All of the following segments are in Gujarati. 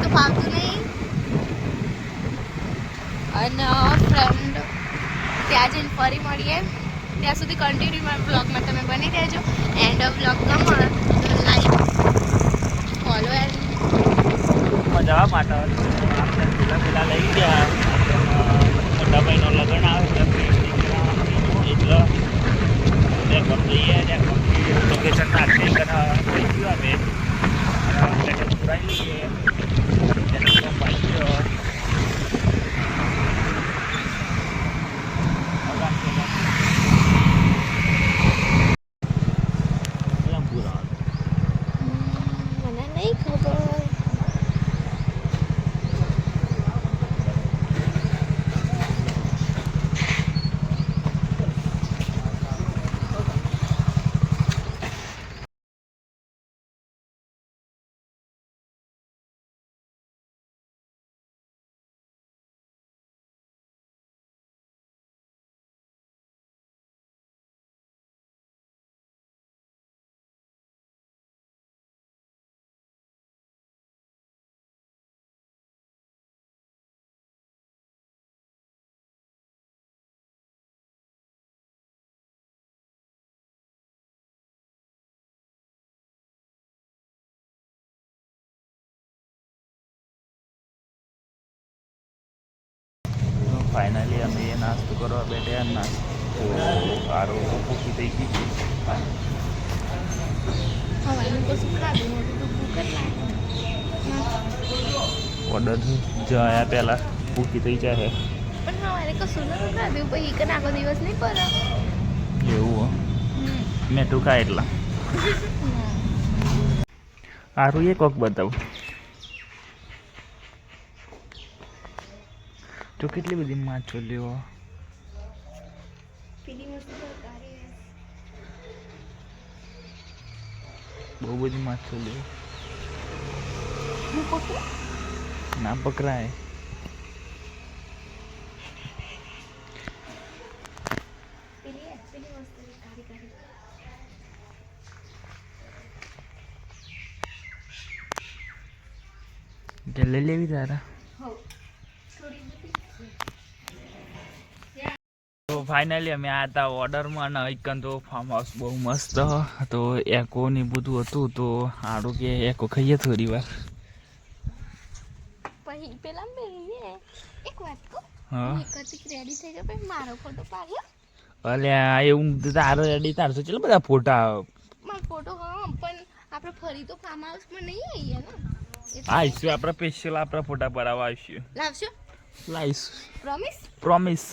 ફાવતું નહીં અને ફ્રેન્ડ ત્યાં જઈને ફરી મળીએ ત્યાં સુધી કન્ટિન્યુ મારા બ્લોગમાં તમે બની રહેજો એન્ડ બ્લોગ ગમો લાઈક ફોલો એન્ડ જવા માટે પેલા લઈ ગયા મોટા ભાઈનો લગ્ન આવે એટલે લોકેશન નાખી થઈ ગયું અમે પુરાઈ લઈએ મને નહીં ખબર ફાઇનલી અમે એ નાસ્તો કરવા બેઠા નાસ્તો સારું ભૂખી થઈ ગઈ ઓર્ડર જયા પહેલાં ભૂખી થઈ જાય પણ સવારે કશું નતું ખાધું પછી એક આખો દિવસ નહીં પડે એવું મેઠું ખાય એટલા સારું એક વખત બતાવું તો કેટલી બધી માછલીઓ બહુ બધી માછલીઓ ના પકડાય લઈ લેવી તારા તો ફાઇનલી અમે આ હતા ઓર્ડરમાં અને એકન તો ફાર્મ હાઉસ બહુ મસ્ત તો એકો ને બધું હતું તો સારું કે એકો ખાઈએ થોડી વાર પછી પેલા મેં એક વાત કહું હા રેડી થઈ ગયો પછી મારો ફોટો પાડ્યો અલ્યા એવું તારો રેડી તારસો ચલો બધા ફોટા મારો ફોટો હા પણ આપણે ફરી તો ફાર્મ હાઉસમાં નહીં આવીએ ને આવીશું આપણે સ્પેશિયલ આપણા ફોટા પડાવવા આવીશું લાવશો લાવીશું promise promise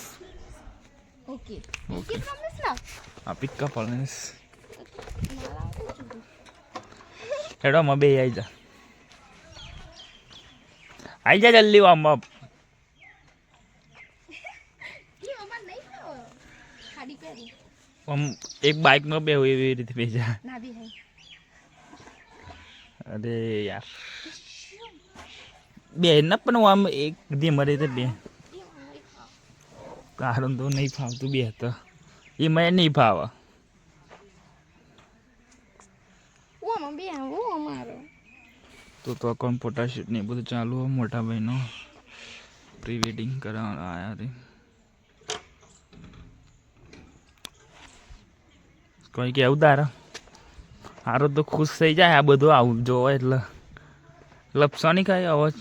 okay okay promise ના આ પિક્કા પ્રોમિસ હેડો માં બે આવી જા જલ્દી આમ આમ એક બાઇકમાં બે હોય એવી રીતે બેજા અરે યાર બે ના પણ આમ એક ધીમ રીતે બે કારણ તો નહીં ફાવતું બે તો એ મને નહીં ફાવે તો કોણ ફોટાશૂટ ને બધું ચાલુ હોય મોટા ભાઈનો પ્રી વેડિંગ કરાવવા આવ્યા હતી કોઈ કેવું તારા સારું તો ખુશ થઈ જાય આ બધું આવું જોવા એટલે લપસો નહીં ખાય અવાજ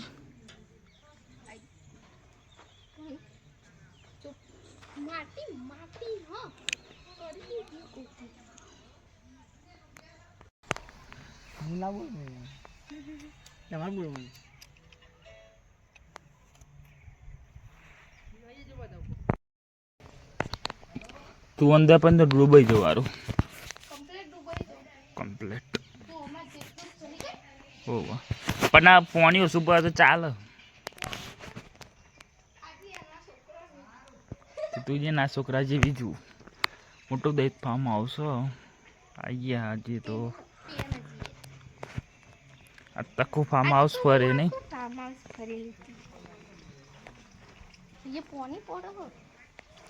તું અંદર પણ તો ડૂબાઈ જવાનું કમ્પ્લેટ ઓહ પણ આ પાણી ઓછું પડે તો ચાલે તું જે ના છોકરા જેવી જુ મોટો દઈ ફાર્મ આવશો આઈએ આજે તો આ તકું ફાર્મ હાઉસ ફરે નહીં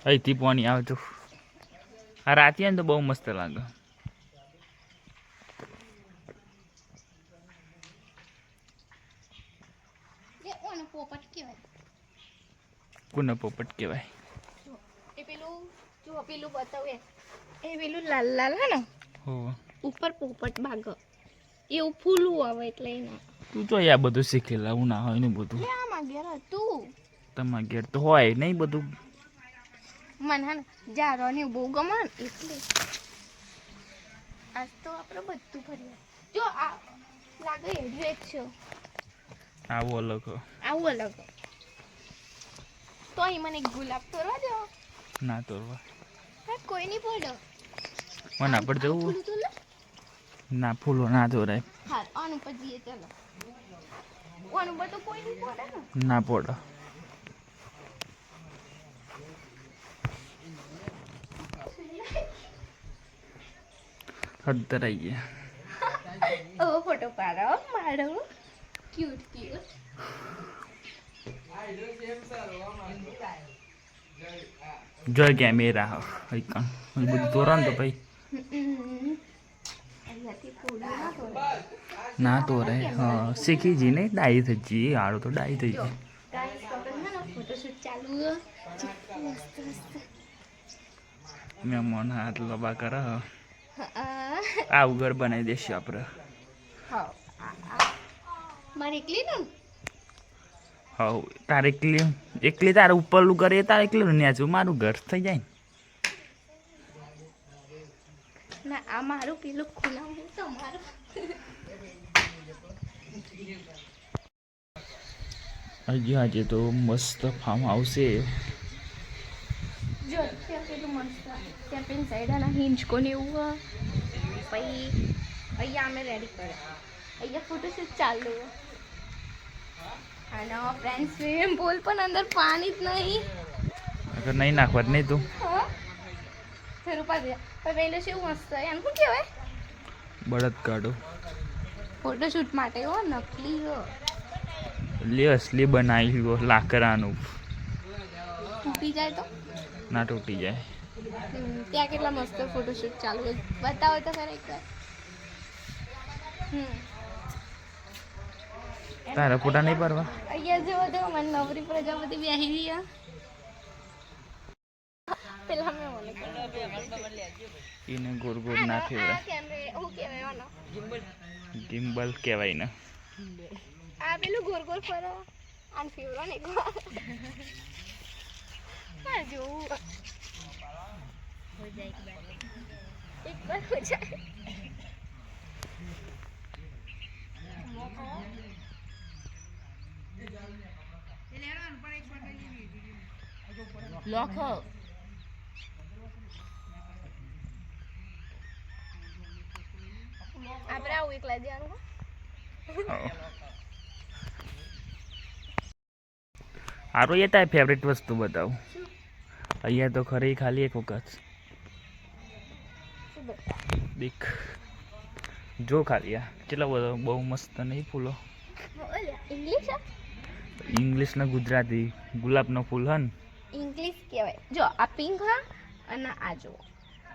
અહીંથી પાણી આવજો આ રાતે ને તો બહુ મસ્ત લાગે કોને પોપટ કહેવાય? કોને પોપટ કહેવાય? જો એ પેલું જો પેલું બતાવું એ પેલું લાલ લાલ હે ને હો ઉપર પોપટ ભાગ એવું ફૂલું આવે એટલે એના તું તો આ બધું શીખેલા હું ના હોય ને બધું લે આમાં ઘેર હતું તમારા ઘેર તો હોય નહીં બધું. મને હે ને જારવાની બહુ ગમે ને એટલે આજ તો આપણે બધું ફરીએ. જો આ લાગે એડ્રેસ છે આવું અલગ આવું અલગ તો અહીં મને એક ગુલાબ તોડવા દો. ના તોરવા હા કોઈ નહીં પડે મને આપણે જવું ફૂલું તો લે ના ફૂલો ના તોરાય હા આન ઉપર જઈએ ચાલો આન ઉપર તો કોઈ નહીં પડે ને ના પડે. હદ આવી ગયા. ઓ ફોટો પાડો મારો ક્યુટ ક્યુટ જો કેમેરા હઈકણ બધું તોરણ તો ભાઈ અહીંયાથી ફૂલ ના તોડે ના તોરે હા શીખી જી ને ડાઈ થઈ જી આડો તો ડાઈ થઈ જી. ગાઈસ આપણે હે ને ફોટોશૂટ ચાલુ હે. મસ્ત મસ્ત મહેમાન હાથ લબા કરે હા આવું ઘર બનાવી દેશું આપણે. હા મારે એકલી ને હવ તારે એકલી તારે ઉપરલું કરે તારે એકલું ન્યાચું મારું ઘર થઈ જાય ના આ મારું પેલું ખુલ્લા હું તમારું હજી આજે તો મસ્ત ફાર્મ હાઉસ છે. જો ત્યાં પેલું મસ્ત ત્યાં પેલી સાઈડ ના હિંચકો ને એવું પછી અહીંયા અમે રેડી કરે અહીંયા ફોટોશૂટ ચાલુ અને ફ્રેન્ડ સ્વિમિંગ પૂલ પણ અંદર પાણી જ નહીં. અગર નહીં નાખવા જ નહીં તું હા રૂપા દે પણ પેલું શું મસ્ત એમ શું કહેવાય બળદ કાઢો ફોટોશૂટ માટે હો નકલી હો લે અસલી બનાવી લો લાકડાનું તૂટી જાય તો ના તૂટી જાય. ત્યાં કેટલા મસ્ત ફોટોશૂટ ચાલુ છે બતાવો તો ખરે એકવાર. તારા ફોટા નહીં પાડવા અહીંયા જેવો તો મને નવરી પ્રજાપતિ બેહી રહ્યા પેલા મેં મને એને ગોળ ગોળ ના ફેવરાય હું કહેવાય આનો ગિમ્બલ કહેવાય ને આ પેલું ગોર ગોર ફરો આન ફેવરો ને એકવાર હા જોવું એકવાર હો જાય લોક આપણે આવું એકલા જવાનું સારું એ તારી ફેવરેટ વસ્તુ બતાવું અહીંયા તો ખરી ખાલી એક વખત દેખ જો ખાલી આ કેટલા બધો બહુ મસ્ત નહીં ફૂલો ઇંગ્લિશ ઇંગ્લિશ ને ગુજરાતી ગુલાબનો ફૂલ હન ઇંગ્લિશ કહેવાય જો આ પિંક હા અને આ જો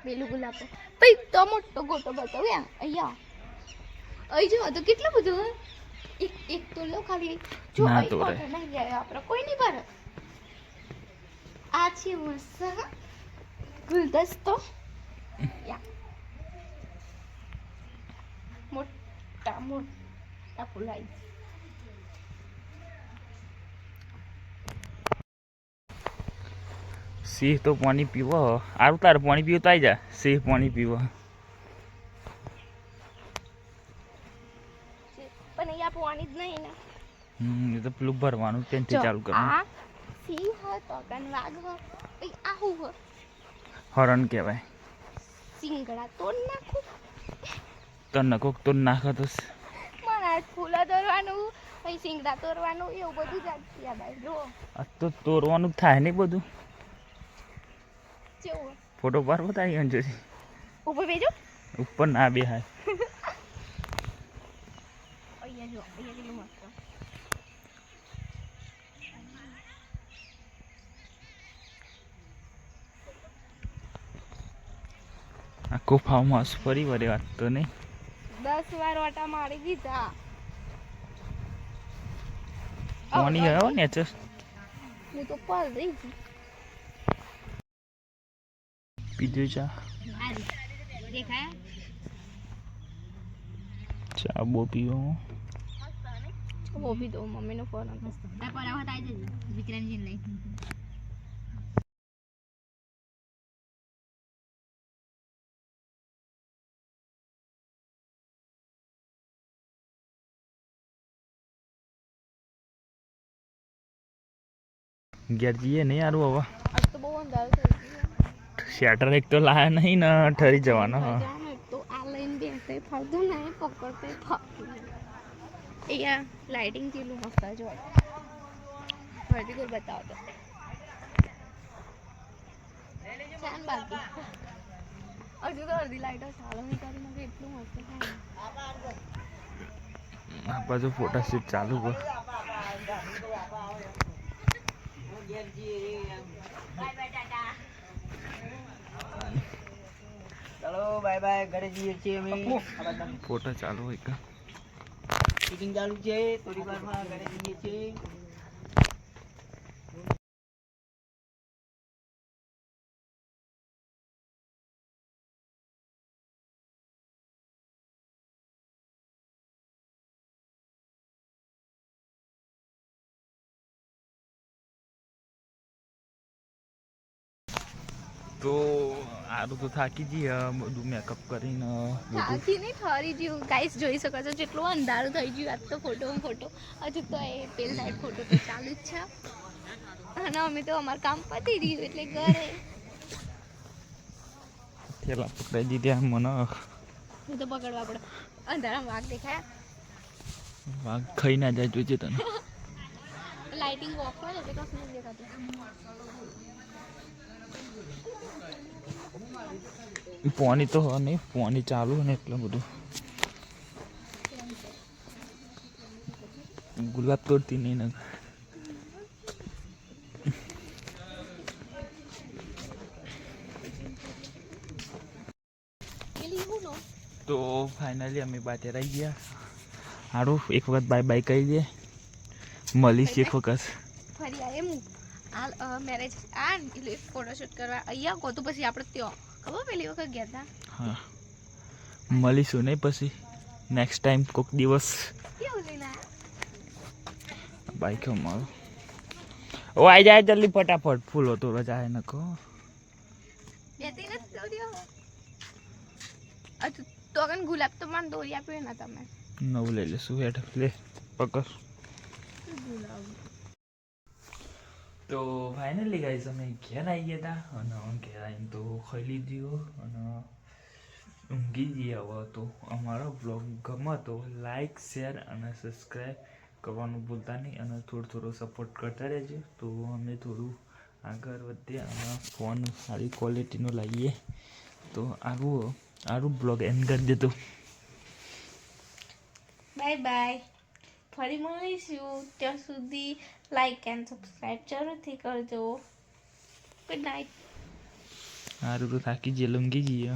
પેલું ગુલાબ પછી તો મોટો ગોટો બતાવું અહીંયા અહીં જો તો કેટલું બધું હે એક એક તો લો ખાલી જો ના અહીં તોડે. કોટર નહીં જાય આપણે કોઈ નહીં ભરે આ છે મસ્ત ગુલદસ્તો યા મોટા મોટા ફૂલાઈ સિંહ તો પાણી પીવો સારું તારે પાણી પીવું તો આવી જા સિંહ પાણી પીવો પણ અહીંયા પાણી જ નહીં ને એ તો પેલું ભરવાનું ત્યાંથી ચાલુ કરવાનું આ સિંહ હ તો કન વાઘ હ પછી આ હું હ હરણ કહેવાય. સિંગડા તોડ નાખું તને કોક તો નાખે તો મને આજ ફૂલા દોરવાનું પછી સિંગડા તોડવાનું એવું બધું જ યાદ આવી જો આ તો તોરવાનું થાય નહીં બધું કેવું ફોટો પાડવો તારી અંજોથી ઉપર બેજો ઉપર ના બેહાય અહીંયા જો અહીંયા કેટલું મસ્ત આખું ફાર્મ હાઉસ ફરી વળે વાત તો નહીં 10 વાર ઓટા મારી દીધા પાણી આવ્યો ને ચલ હું તો પર રહી છું પીધું ચા ચા બહુ પીવો वो भी दो मम्मी ने फोन ઘેર જઈએ નહીં યાર હવે आज तो बहुत अंधार થઈ ગયું શેટર એક તો લાયા નહીં ને ઠરી જવાનો હા તો આ લઈને બેસે ફાલતું નહીં પકડતે ફાલતું અહીંયા લાઇટિંગ જેટલું મસ્ત જો ફરતી કોઈ બતાવો તો ચાન બાકી હજુ તો અડધી લાઇટો ચાલો નહીં કરીને એટલું મસ્ત થાય આ બાજુ ફોટોશૂટ ચાલુ કર चलो बाय बाय घरे જઈએ છીએ અમે ફોટો ચાલુ હોય કે શૂટિંગ ચાલુ છે થોડી વારમાં ઘરે જઈએ છીએ તો આરું તો થાકી જઈએ બધું મેકઅપ કરીને બધું થાકી નહીં ઠરી ગયું ગાઈસ જોઈ શકો છો જેટલું અંધારું થઈ ગયું આજ તો ફોટો હજુ તો એ પેલ સાઈડ ફોટો તો ચાલુ જ છે અને અમે તો અમારું કામ પતી રહ્યું એટલે ઘરે થેલા પકડાઈ દીધી મને હું તો પકડવા પડે અંધારામાં વાઘ દેખાયા વાઘ ખાઈ ના જાય જોજે તને લાઇટિંગ ઓફ હોય એટલે કશું નથી દેખાતું પાણી તો નહીં પાણી ચાલુ ને એટલું બધું ગુલાબ તોડતી નહીં ને તો ફાઇનલી અમે બાતે રહી ગયા સારું એક વખત બાય બાય કહી દે મળીશ એક વખત ફરી આવીએ હું આ મેરેજ આ ફોટોશૂટ કરવા અહીંયા કહો તો પછી આપણે ત્યાં ખબર પેલી વખત ગયા હતા હા મળીશું નહીં પછી નેક્સ્ટ ટાઈમ કોઈક દિવસ કેવું લઈને બાઈક અમારું ઓ આવી જાય જલ્દી ફટાફટ ફૂલો તો રજા ન કહો બેતી નથી દોર્યો અચ્છા તો અગન ગુલાબ તો મને દોરી આપ્યો ને તમે નવું લઈ લેશું હેઠ લે પકડ તો ફાઇનલી ગાઈઝ અમે ઘેર આવી ગયા હતા અને ઘેર આવીને તો ખાઈ લીધું અને ઊંઘી જઈએ હવે તો અમારો બ્લોગ ગમે તો લાઈક શેર અને સબસ્ક્રાઈબ કરવાનું ભૂલતા નહીં અને થોડો સપોર્ટ કરતા રહેજો તો અમે થોડું આગળ વધીએ અને ફોન સારી ક્વોલિટીનો લાવીએ તો આરું બ્લોગ એન્ડ કરી દેતો બાય બાય ફરી મળીશું ત્યાં સુધી લાઈક એન્ડ સબસ્ક્રાઈબ જરૂરથી કરજો ગુડ નાઇટ સારું તો થાકી જઈએ ઊંઘી જઈએ